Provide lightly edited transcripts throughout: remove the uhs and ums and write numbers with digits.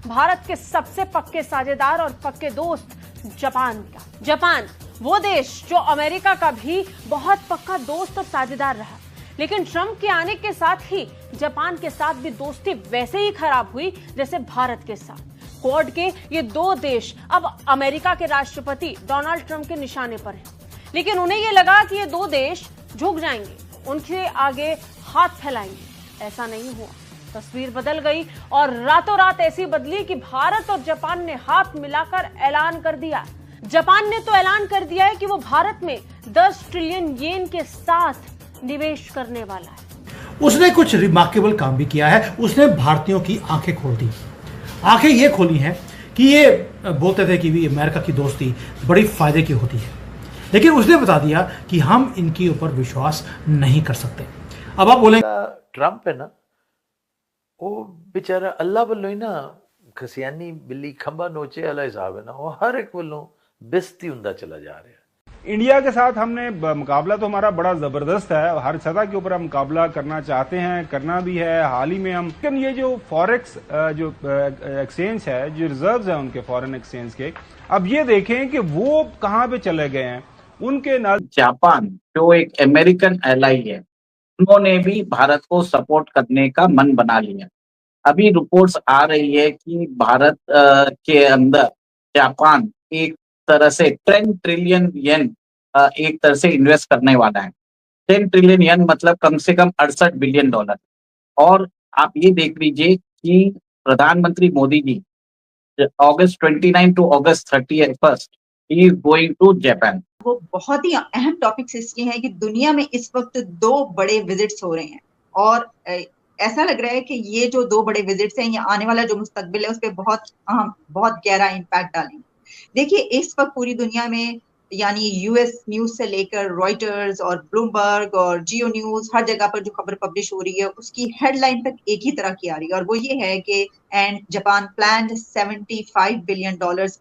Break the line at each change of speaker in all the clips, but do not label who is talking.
भारत के सबसे पक्के साझेदार और पक्के दोस्त जापान का। जापान वो देश जो अमेरिका का भी बहुत पक्का दोस्त और साझेदार रहा, लेकिन ट्रंप के आने के साथ ही जापान के साथ भी दोस्ती वैसे ही खराब हुई जैसे भारत के साथ। क्वाड के ये दो देश अब अमेरिका के राष्ट्रपति डोनाल्ड ट्रंप के निशाने पर हैं, लेकिन उन्हें ये लगा कि ये दो देश झुक जाएंगे, उनके आगे हाथ फैलाएंगे। ऐसा नहीं हुआ। तस्वीर बदल गई और रातों रात ऐसी बदली कि भारत और जापान ने हाथ मिलाकर ऐलान कर दिया। जापान ने तो ऐलान कर दिया है कि वो भारत में 10 ट्रिलियन येन के साथ निवेश करने वाला है।
उसने कुछ रिमार्केबल काम भी किया है। उसने भारतीयों की आंखें खोल दी। आंखें ये खोली हैं कि ये बोलते थे कि अमेरिका की दोस्ती बड़ी फायदे की होती है, लेकिन उसने बता दिया कि हम इनके ऊपर विश्वास नहीं कर सकते। अब आप बोलेंगे
ट्रंप है ना, वो बेचारा अल्लाह वालों ही ना खसियानी बिल्ली खंबा नोचे वाला हिसाब है ना, वो हर एक वालों बेस्ती हुंदा चला जा रहा है।
इंडिया के साथ हमने मुकाबला तो हमारा बड़ा जबरदस्त है, हर सतह के ऊपर हम मुकाबला करना चाहते हैं, करना भी है। हाल ही में हम, लेकिन ये जो फॉरेक्स जो एक्सचेंज है, जो रिजर्व्स है उनके फॉरेन एक्सचेंज के, अब ये देखें कि वो कहां पे चले गए हैं। उनके
जापान जो एक अमेरिकन एलाई है, उन्होंने भी भारत को सपोर्ट करने का मन बना लिया। अभी रिपोर्ट्स आ रही है कि भारत के अंदर जापान एक तरह से 10 ट्रिलियन येन एक तरह से इन्वेस्ट करने वाला है। 10 ट्रिलियन येन मतलब कम से कम $68 बिलियन। और आप ये देख लीजिए कि प्रधानमंत्री Modi ji August 29 to August 31st he is going to Japan.
वो बहुत ही अहम टॉपिक्स इसलिए हैं कि दुनिया में इस वक्त दो बड़े विजिट्स हो रहे हैं और ऐसा लग रहा है कि ये जो दो बड़े विजिट्स हैं, ये आने वाला जो मुस्तकबिल है उस पर बहुत अहम, बहुत गहरा इम्पैक्ट डालेंगे। देखिए, इस वक्त पूरी दुनिया में यानी यूएस न्यूज से लेकर रॉयटर्स और ब्लूमबर्ग और जियो न्यूज, हर जगह पर जो खबर पब्लिश हो रही है उसकी हेडलाइन तक एक ही तरह की आ रही है, और वो ये है कि and Japan planned $75 billion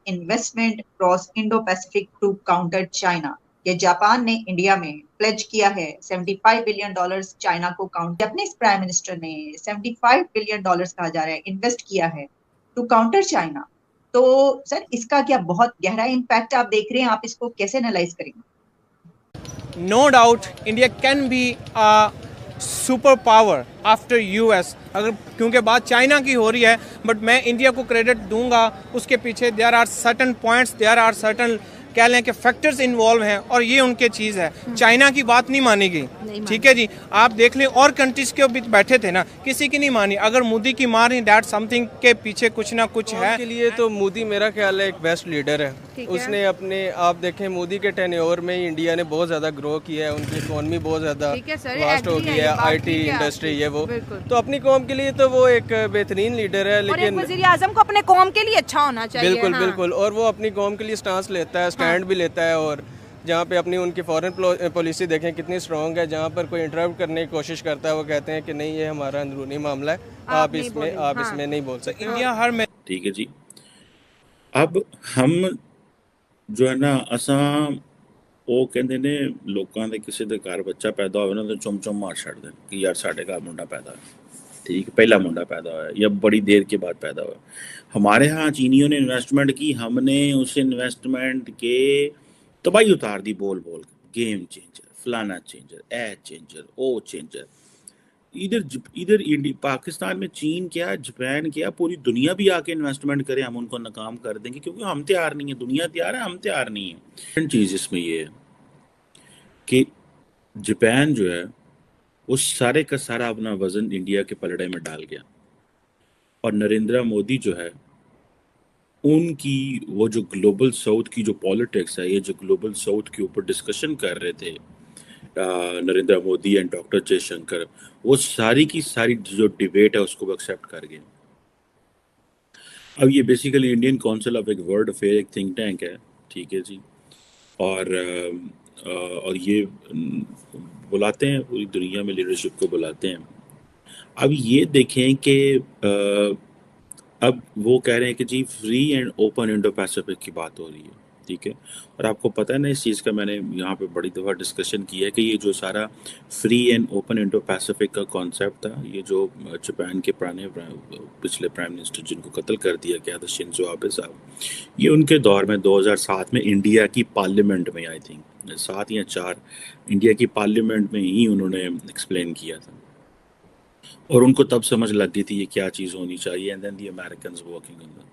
investment cross Indo Pacific to counter China. ये जापान ने इंडिया में प्लेज किया है $75 बिलियन चाइना को काउंटर। अपने प्राइम मिनिस्टर ने $75 बिलियन कहा जा रहा है इन्वेस्ट किया है टू काउंटर चाइना। तो सर, इसका क्या बहुत गहरा इम्पैक्ट आप देख रहे हैं, आप इसको कैसे एनालाइज करेंगे?
No doubt India can be a super power after US, अगर क्योंकि बात चाइना की हो रही है, बट मैं इंडिया को क्रेडिट दूंगा। उसके पीछे there are certain points, there are certain कह लें कि फैक्टर्स इन्वॉल्व हैं, और ये उनके चीज़ है। चाइना की बात नहीं मानी गई, ठीक है जी। आप देख लें और कंट्रीज के बीच बैठे थे ना, किसी की नहीं मानी। अगर मोदी की मान रही दैट समथिंग के पीछे कुछ ना कुछ है।
के लिए तो मोदी मेरा ख्याल है एक बेस्ट लीडर है। उसने अपने, आप देखें मोदी के टेन्योर में ही इंडिया ने बहुत ज़्यादा ग्रो किया है, उनकी इकोनॉमी बहुत ज़्यादा वास्ट हो गई है, IT इंडस्ट्री ये वो। तो अपनी कौम के लिए तो वो एक बेहतरीन लीडर है। लेकिन
वज़ीर आज़म को अपने कौम के लिए अच्छा होना चाहिए।
बिल्कुल बिल्कुल, और वो अपनी कौम के लिए स्टांस लेता है, स्टैंड भी लेता है। और जहाँ पे अपनी उनकी फॉरेन पॉलिसी देखें कितनी स्ट्रॉन्ग है, जहाँ पर कोई इंटरप्ट करने की कोशिश करता है वो कहते हैं कि नहीं ये हमारा अंदरूनी मामला है, आप इसमें नहीं बोल सकते।
इंडिया हर में
ठीक है जी। अब हम जो है ना, असा ਉਹ ਕਹਿੰਦੇ ਨੇ ਲੋਕਾਂ ਦੇ ਕਿਸੇ ਦੇ ਘਰ ਬੱਚਾ ਪੈਦਾ ਹੋਵੇ ਨਾ ਤਾਂ ਚੁੰਮ ਮਾਰ ਛੱਡਦੇ ਨੇ ਕਿ यार साढ़े घर मुंडा पैदा है, ठीक, पहला मुंडा पैदा हुआ या बड़ी देर के बाद पैदा हुआ। हमारे यहाँ चीनियों ने इन्वेस्टमेंट की, हमने उस इन्वेस्टमेंट के तबाही उतार दी बोल बोल के, गेम चेंजर, फलाना चेंजर, ए चेंजर, ओ चेंजर। इधर पाकिस्तान में चीन क्या, जापान क्या, पूरी दुनिया भी आके इन्वेस्टमेंट करे, हम उनको नाकाम कर देंगे क्योंकि हम तैयार नहीं है। दुनिया तैयार है, हम तैयार नहीं है। चीज़ इसमें ये है कि जापान जो है वो सारे का सारा अपना वजन इंडिया के पलड़े में डाल गया, और नरेंद्र मोदी जो है उनकी वो जो ग्लोबल साउथ की जो पॉलिटिक्स है, ये जो ग्लोबल साउथ के ऊपर डिस्कशन कर रहे थे नरेंद्र मोदी एंड डॉक्टर जयशंकर, वो सारी की सारी जो डिबेट है उसको एक्सेप्ट कर गए। अब ये बेसिकली इंडियन काउंसिल ऑफ एक वर्ल्ड अफेयर, एक थिंक टैंक है, ठीक है जी। और ये बुलाते हैं, पूरी दुनिया में लीडरशिप को बुलाते हैं। अब ये देखें कि अब वो कह रहे हैं कि जी free and open Indo Pacific की बात हो रही है, ठीक है। और आपको पता है ना, इस चीज़ का मैंने यहाँ पे बड़ी दफ़ा डिस्कशन किया है कि ये जो सारा free and open Indo Pacific का कॉन्सेप्ट था, ये जो जापान के पिछले प्राइम मिनिस्टर जिनको कत्ल कर दिया गया था, शिंजो आबे साहब, ये उनके दौर में 2007 में इंडिया की पार्लियामेंट में, आई थिंक 7 या 4 इंडिया की पार्लियामेंट में ही उन्होंने एक्सप्लेन किया था, और उनको तब समझ लग गई थी ये क्या चीज़ होनी चाहिए, and then the Americans working on that.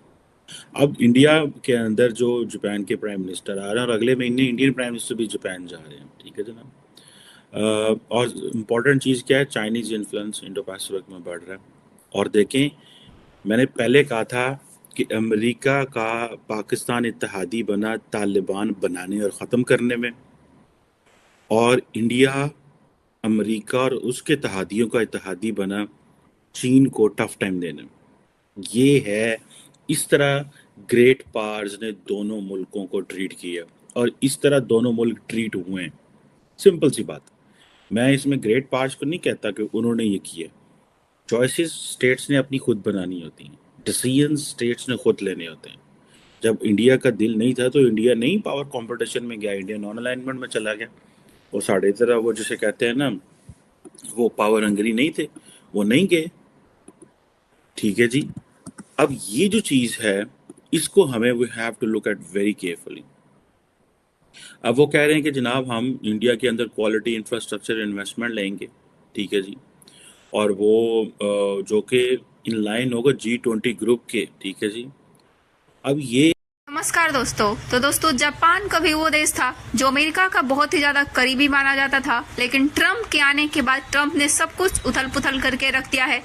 अब इंडिया के अंदर जो जापान के प्राइम मिनिस्टर आ रहे हैं, और अगले महीने इंडियन प्राइम मिनिस्टर भी जापान जा रहे हैं, ठीक है जनाब। और इम्पॉर्टेंट चीज़ क्या है, चाइनीज़ इन्फ्लुएंस इंडो पैसिफिक में बढ़ रहा है। और देखें, मैंने पहले कहा था कि अमेरिका का पाकिस्तान इत्तेहादी बना तालिबान बनाने और ख़त्म करने में, और इंडिया अमेरिका और उसके इत्तेहादियों का इत्तेहादी बना चीन को टफ टाइम देने में। ये है, इस तरह ग्रेट पावर्स ने दोनों मुल्कों को ट्रीट किया, और इस तरह दोनों मुल्क ट्रीट हुए हैं। सिंपल सी बात, मैं इसमें ग्रेट पावर्स को नहीं कहता कि उन्होंने ये किया। चॉइसेस स्टेट्स ने अपनी खुद बनानी होती हैं, डिसीजंस स्टेट्स ने खुद लेने होते हैं। जब इंडिया का दिल नहीं था तो इंडिया नहीं पावर कंपटीशन में गया, इंडिया नॉन अलाइनमेंट में चला गया। वो साढ़े तरह, वो जिसे कहते हैं ना, वो पावर हंगरी नहीं थे, वो नहीं गए, ठीक है जी। अब ये जो चीज़ है, इसको हमें we have to look at very carefully. अब वो कह रहे हैं कि जनाब हम इंडिया के अंदर क्वालिटी इंफ्रास्ट्रक्चर इन्वेस्टमेंट लेंगे, ठीक है जी, और वो जो कि इन लाइन होगा G20 ग्रुप के, ठीक है जी। अब ये
नमस्कार दोस्तों। तो दोस्तों, जापान कभी वो देश था जो अमेरिका का बहुत ही ज्यादा करीबी माना जाता था, लेकिन ट्रम्प के आने के बाद ट्रम्प ने सब कुछ उथल पुथल करके रख दिया है।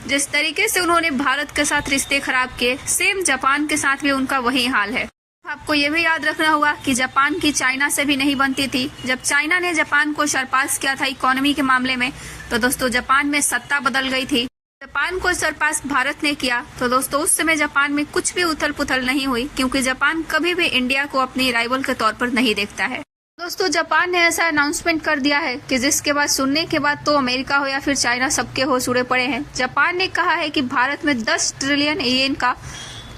जिस तरीके से उन्होंने भारत के साथ रिश्ते खराब किए, सेम जापान के साथ भी उनका वही हाल है। आपको ये भी याद रखना होगा कि जापान की चाइना से भी नहीं बनती थी। जब चाइना ने जापान को सरपास किया था इकोनॉमी के मामले में, तो दोस्तों जापान में सत्ता बदल गई थी। जापान को सरपास भारत ने किया, तो दोस्तों उस समय जापान में कुछ भी उथल पुथल नहीं हुई, क्योंकि जापान कभी भी इंडिया को अपनी राइवल के तौर पर नहीं देखता है। दोस्तों, जापान ने ऐसा अनाउंसमेंट कर दिया है कि जिसके बाद सुनने के बाद तो अमेरिका हो या फिर चाइना, सबके होश उड़े पड़े हैं। जापान ने कहा है कि भारत में 10 ट्रिलियन येन का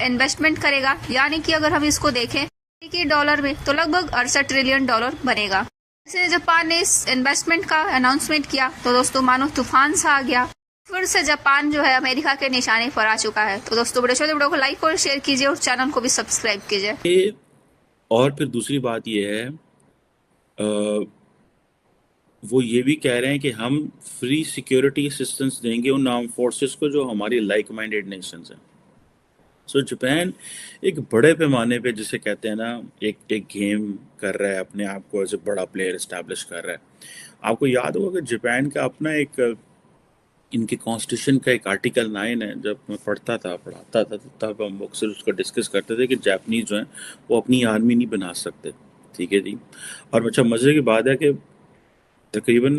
इन्वेस्टमेंट करेगा, यानी कि अगर हम इसको देखें कि डॉलर में, तो लगभग 68 ट्रिलियन डॉलर बनेगा। जैसे जापान ने इस इन्वेस्टमेंट का अनाउंसमेंट किया, तो दोस्तों मानो तूफान सा आ गया। फिर से जापान जो है अमेरिका के निशाने पर आ चुका है। तो दोस्तों वीडियो को लाइक और शेयर कीजिए, और चैनल को भी सब्सक्राइब कीजिए।
और फिर दूसरी बात ये है, वो ये भी कह रहे हैं कि हम फ्री सिक्योरिटी असिस्टेंस देंगे उन आर्म फोर्सेस को जो हमारी लाइक माइंडेड नेशंस हैं। सो जापान एक बड़े पैमाने पे, जिसे कहते हैं ना, एक गेम कर रहा है, अपने आप को एज ए बड़ा प्लेयर इस्टेब्लिश कर रहा है। आपको याद होगा कि जापान का अपना एक, इनके कॉन्स्टिट्यूशन का एक आर्टिकल 9 है। जब मैं पढ़ाता था तो तब हम अक्सर उसको डिस्कस करते थे कि जापानीज जो हैं वो अपनी आर्मी नहीं बना सकते, ठीक है जी। और अच्छा मज़े की बात है कि तकरीबन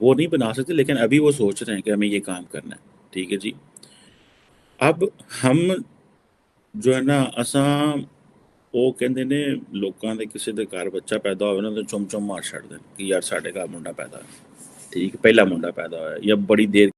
वो नहीं बना सकते, लेकिन अभी वो सोच रहे हैं कि हमें ये काम करना है, ठीक है जी। अब हम जो है ना, असा वो कहते ने लोगों के किसी के घर बच्चा पैदा हो ना, तो चुम चुम मार छड़ दें कि यार साढ़े घर मुंडा पैदा है, ठीक है, पहला मुंडा पैदा होया या बड़ी देर